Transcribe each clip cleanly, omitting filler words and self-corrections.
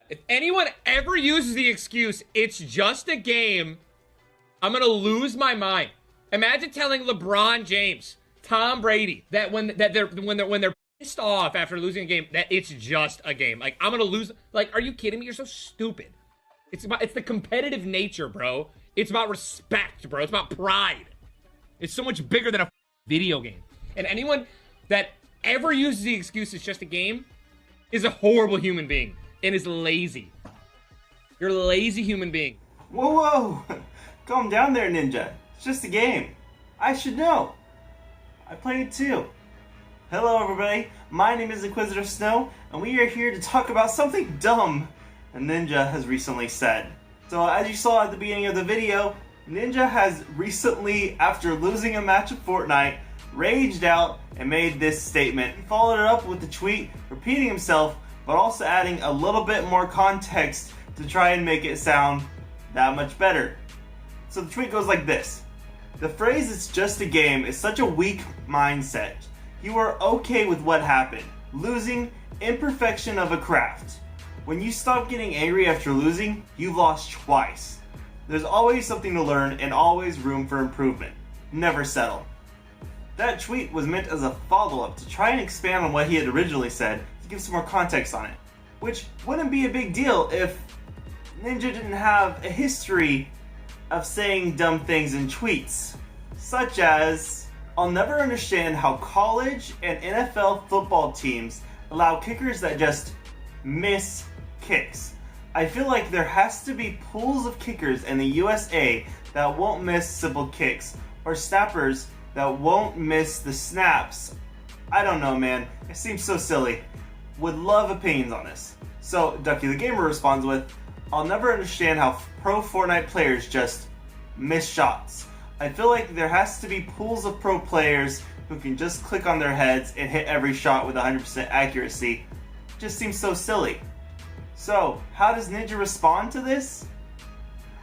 If anyone ever uses the excuse, it's just a game, I'm gonna lose my mind. Imagine telling LeBron James, Tom Brady, that when they're pissed off after losing a game, that it's just a game. Like, I'm gonna lose. Like, are you kidding me? You're so stupid. It's the competitive nature, bro. It's about respect, bro. It's about pride. It's so much bigger than a video game. And anyone that ever uses the excuse it's just a game is a horrible human being and is lazy. You're a lazy human being. Whoa, whoa! Calm down there, Ninja. It's just a game. I should know. I played it too. Hello, everybody. My name is Inquisitor Snow, and we are here to talk about something dumb a Ninja has recently said. So, as you saw at the beginning of the video, Ninja has recently, after losing a match of Fortnite, raged out and made this statement. He followed it up with a tweet repeating himself, but also adding a little bit more context to try and make it sound that much better. So the tweet goes like this. The phrase "it's just a game" is such a weak mindset. You are okay with what happened. Losing, imperfection of a craft. When you stop getting angry after losing, you've lost twice. There's always something to learn and always room for improvement. Never settle. That tweet was meant as a follow-up to try and expand on what he had originally said to give some more context on it. Which wouldn't be a big deal if Ninja didn't have a history of saying dumb things in tweets. Such as, I'll never understand how college and NFL football teams allow kickers that just miss kicks. I feel like there has to be pools of kickers in the USA that won't miss simple kicks, or snappers that won't miss the snaps. I don't know, man. It seems so silly. Would love opinions on this. So, Ducky the Gamer responds with, I'll never understand how pro Fortnite players just miss shots. I feel like there has to be pools of pro players who can just click on their heads and hit every shot with 100% accuracy. Just seems so silly. So, how does Ninja respond to this?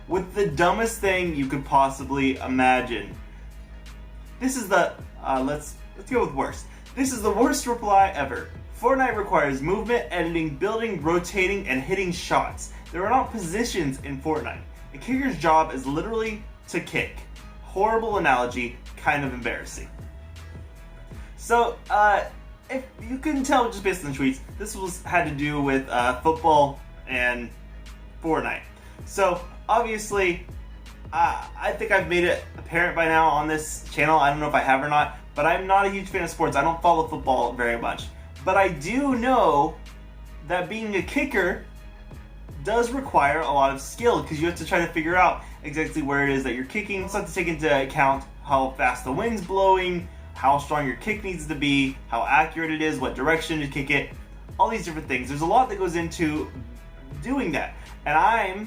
With the dumbest thing you could possibly imagine. This is the, let's go with worst. This is the worst reply ever. Fortnite requires movement, editing, building, rotating, and hitting shots. There are not positions in Fortnite. A kicker's job is literally to kick. Horrible analogy, kind of embarrassing. So, if you couldn't tell just based on the tweets, this had to do with football and Fortnite. So, obviously, I think I've made it apparent by now on this channel. I don't know if I have or not, but I'm not a huge fan of sports. I don't follow football very much. But I do know that being a kicker does require a lot of skill because you have to try to figure out exactly where it is that you're kicking. You also have to take into account how fast the wind's blowing, how strong your kick needs to be, how accurate it is, what direction to kick it, all these different things. There's a lot that goes into doing that. And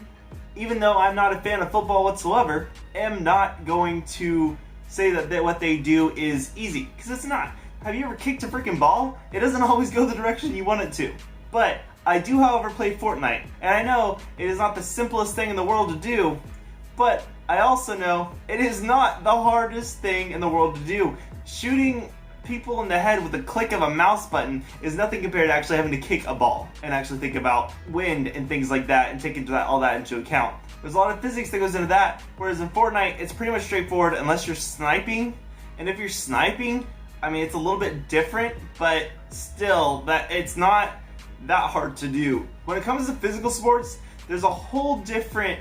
even though I'm not a fan of football whatsoever, am not going to say that what they do is easy, because it's not. Have you ever kicked a freaking ball? It doesn't always go the direction you want it to. But I do, however, play Fortnite, and I know it is not the simplest thing in the world to do, but I also know it is not the hardest thing in the world to do. Shooting people in the head with a click of a mouse button is nothing compared to actually having to kick a ball and actually think about wind and things like that and take all that into account. There's a lot of physics that goes into that, whereas in Fortnite, it's pretty much straightforward unless you're sniping. And if you're sniping, I mean, it's a little bit different, but still, it's not that hard to do. When it comes to physical sports, there's a whole different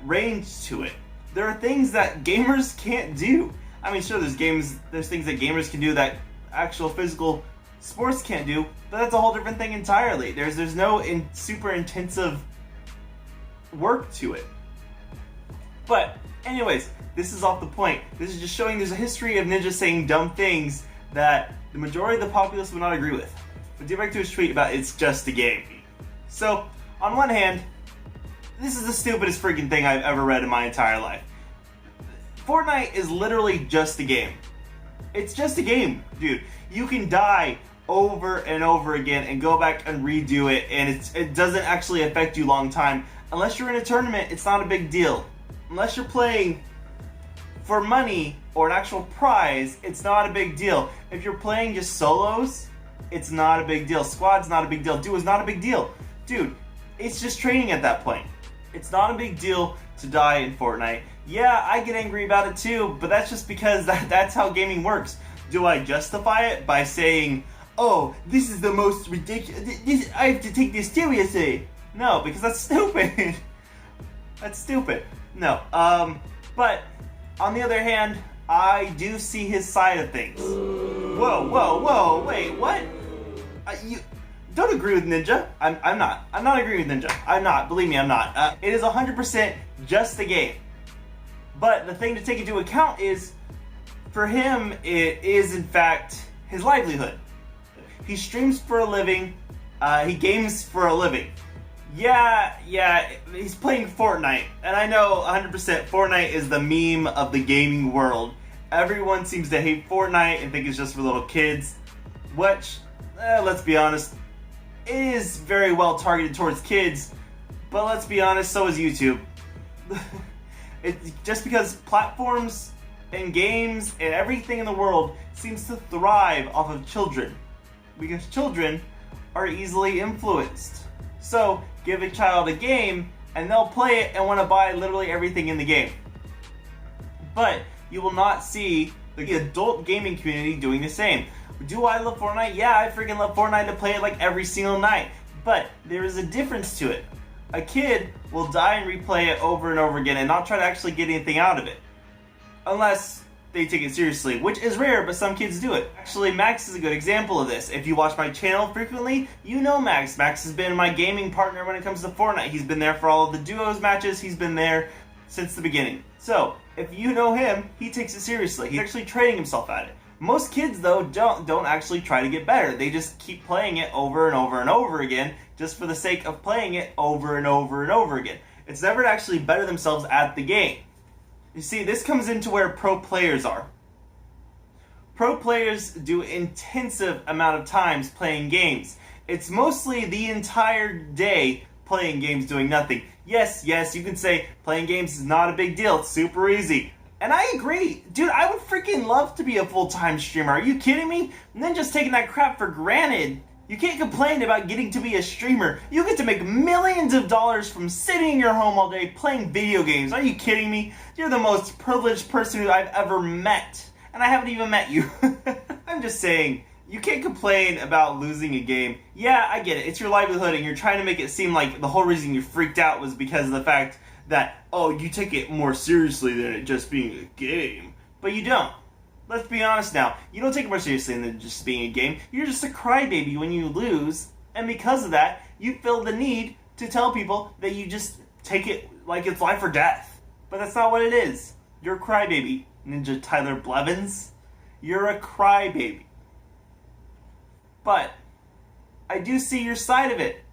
range to it. There are things that gamers can't do. I mean, sure, there's things that gamers can do that actual physical sports can't do, but that's a whole different thing entirely. There's no super intensive work to it. But anyways, this is off the point. This is just showing there's a history of Ninja saying dumb things that the majority of the populace would not agree with. But get back to his tweet about it's just a game. So, on one hand, this is the stupidest freaking thing I've ever read in my entire life. Fortnite is literally just a game. It's just a game, dude. You can die over and over again and go back and redo it, and it doesn't actually affect you long time. Unless you're in a tournament, it's not a big deal. Unless you're playing for money or an actual prize, it's not a big deal. If you're playing just solos, it's not a big deal. Squad's not a big deal. Duo's not a big deal. Dude, It's just training at that point. It's not a big deal to die in Fortnite. Yeah, I get angry about it too, but that's just because that's how gaming works. Do I justify it by saying, oh, this is the most ridiculous, I have to take this seriously? No, because that's stupid. That's stupid. No, but on the other hand, I do see his side of things. Whoa, wait, what? You don't agree with Ninja. I'm not agreeing with Ninja. I'm not, believe me, I'm not. It is 100% just a game. But the thing to take into account is, for him, it is in fact his livelihood. He streams for a living, he games for a living. Yeah, he's playing Fortnite, and I know 100% Fortnite is the meme of the gaming world. Everyone seems to hate Fortnite and think it's just for little kids, which, let's be honest, it is very well targeted towards kids, but let's be honest, so is YouTube. It's just because platforms and games and everything in the world seems to thrive off of children, because children are easily influenced. So, give a child a game, and they'll play it and want to buy literally everything in the game. But you will not see the adult gaming community doing the same. Do I love Fortnite? Yeah, I freaking love Fortnite to play it like every single night. But there is a difference to it. A kid will die and replay it over and over again and not try to actually get anything out of it. Unless they take it seriously, which is rare, but some kids do it. Actually, Max is a good example of this. If you watch my channel frequently, you know Max. Max has been my gaming partner when it comes to Fortnite. He's been there for all of the duos matches. He's been there since the beginning. So, if you know him, he takes it seriously. He's actually training himself at it. Most kids, though, don't actually try to get better. They just keep playing it over and over and over again, just for the sake of playing it over and over and over again. It's never to actually better themselves at the game. You see, this comes into where pro players are. Pro players do intensive amount of times playing games. It's mostly the entire day playing games doing nothing. Yes, you can say playing games is not a big deal. It's super easy. And I agree. Dude, I would freaking love to be a full-time streamer. Are you kidding me? And then just taking that crap for granted. You can't complain about getting to be a streamer. You get to make millions of dollars from sitting in your home all day playing video games. Are you kidding me? You're the most privileged person who I've ever met. And I haven't even met you. I'm just saying, you can't complain about losing a game. Yeah, I get it. It's your livelihood and you're trying to make it seem like the whole reason you freaked out was because of the fact that, oh, you take it more seriously than it just being a game. But you don't. Let's be honest now. You don't take it more seriously than just being a game. You're just a crybaby when you lose. And because of that, you feel the need to tell people that you just take it like it's life or death. But that's not what it is. You're a crybaby, Ninja Tyler Blevins. You're a crybaby. But I do see your side of it.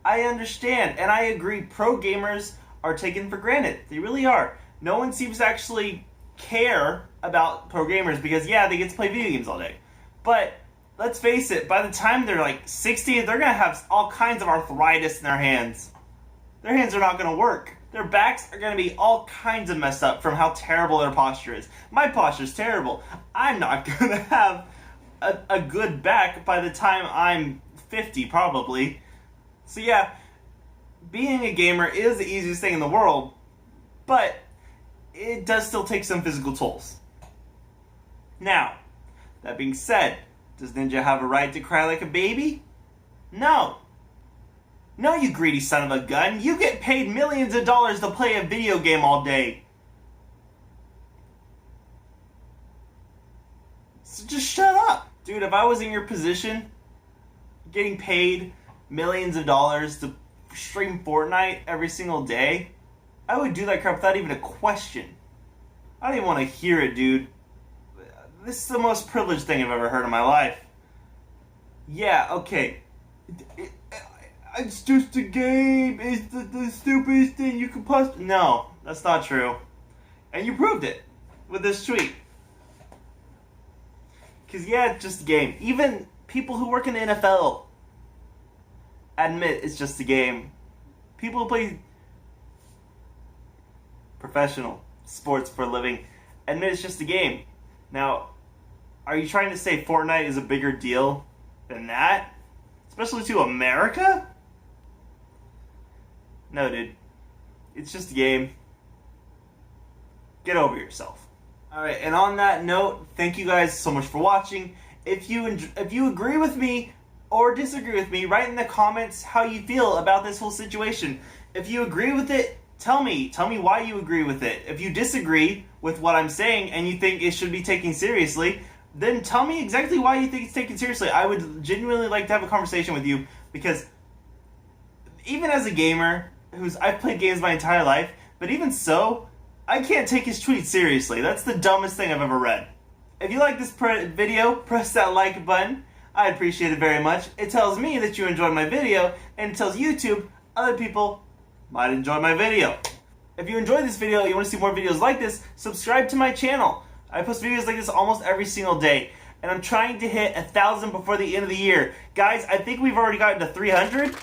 I understand, and I agree, pro gamers are taken for granted. They really are. No one seems to actually care about pro gamers because, yeah, they get to play video games all day. But let's face it, by the time they're like 60, they're going to have all kinds of arthritis in their hands. Their hands are not going to work. Their backs are going to be all kinds of messed up from how terrible their posture is. My posture's terrible. I'm not going to have a good back by the time I'm 50, probably. So yeah, being a gamer is the easiest thing in the world, but it does still take some physical tolls. Now, that being said, does Ninja have a right to cry like a baby? No. No, you greedy son of a gun. You get paid millions of dollars to play a video game all day. So just shut up. Dude, if I was in your position, getting paid millions of dollars to stream Fortnite every single day, I would do that crap without even a question. I don't even want to hear it, dude. This is the most privileged thing I've ever heard in my life. Yeah, okay. It's just a game. It's the stupidest thing you could possibly... No, that's not true. And you proved it with this tweet. Because, yeah, it's just a game. Even people who work in the NFL admit it's just a game. People who play professional sports for a living admit it's just a game. Now, are you trying to say Fortnite is a bigger deal than that? Especially to America? No, dude. It's just a game. Get over yourself. Alright, and on that note, thank you guys so much for watching. If you agree with me or disagree with me, write in the comments how you feel about this whole situation. If you agree with it, tell me why you agree with it. If you disagree with what I'm saying and you think it should be taken seriously, then tell me exactly why you think it's taken seriously. I would genuinely like to have a conversation with you, because even as a gamer I've played games my entire life, but even so, I can't take his tweets seriously. That's the dumbest thing I've ever read. If you like this video, press that like button. I appreciate it very much. It tells me that you enjoyed my video, and it tells YouTube other people might enjoy my video. If you enjoyed this video and you want to see more videos like this, subscribe to my channel. I post videos like this almost every single day, and I'm trying to hit 1,000 before the end of the year. Guys, I think we've already gotten to 300,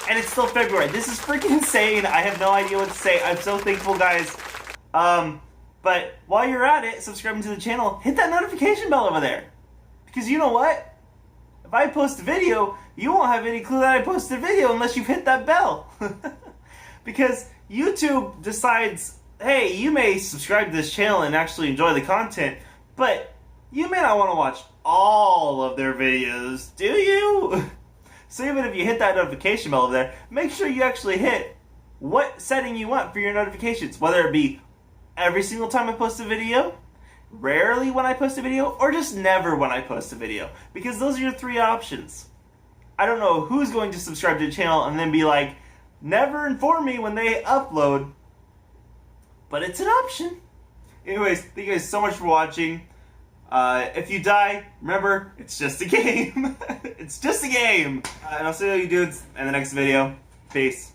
and it's still February. This is freaking insane. I have no idea what to say. I'm so thankful, guys. But while you're at it, subscribing to the channel, hit that notification bell over there. Because you know what? If I post a video, you won't have any clue that I posted a video unless you've hit that bell. Because YouTube decides, hey, you may subscribe to this channel and actually enjoy the content, but you may not want to watch all of their videos, do you? So even if you hit that notification bell over there, make sure you actually hit what setting you want for your notifications, whether it be every single time I post a video, rarely when I post a video, or just never when I post a video. Because those are your three options. I don't know who's going to subscribe to the channel and then be like, never inform me when they upload. But it's an option. Anyways, thank you guys so much for watching. If you die, remember, it's just a game. It's just a game. And I'll see you dudes in the next video. Peace.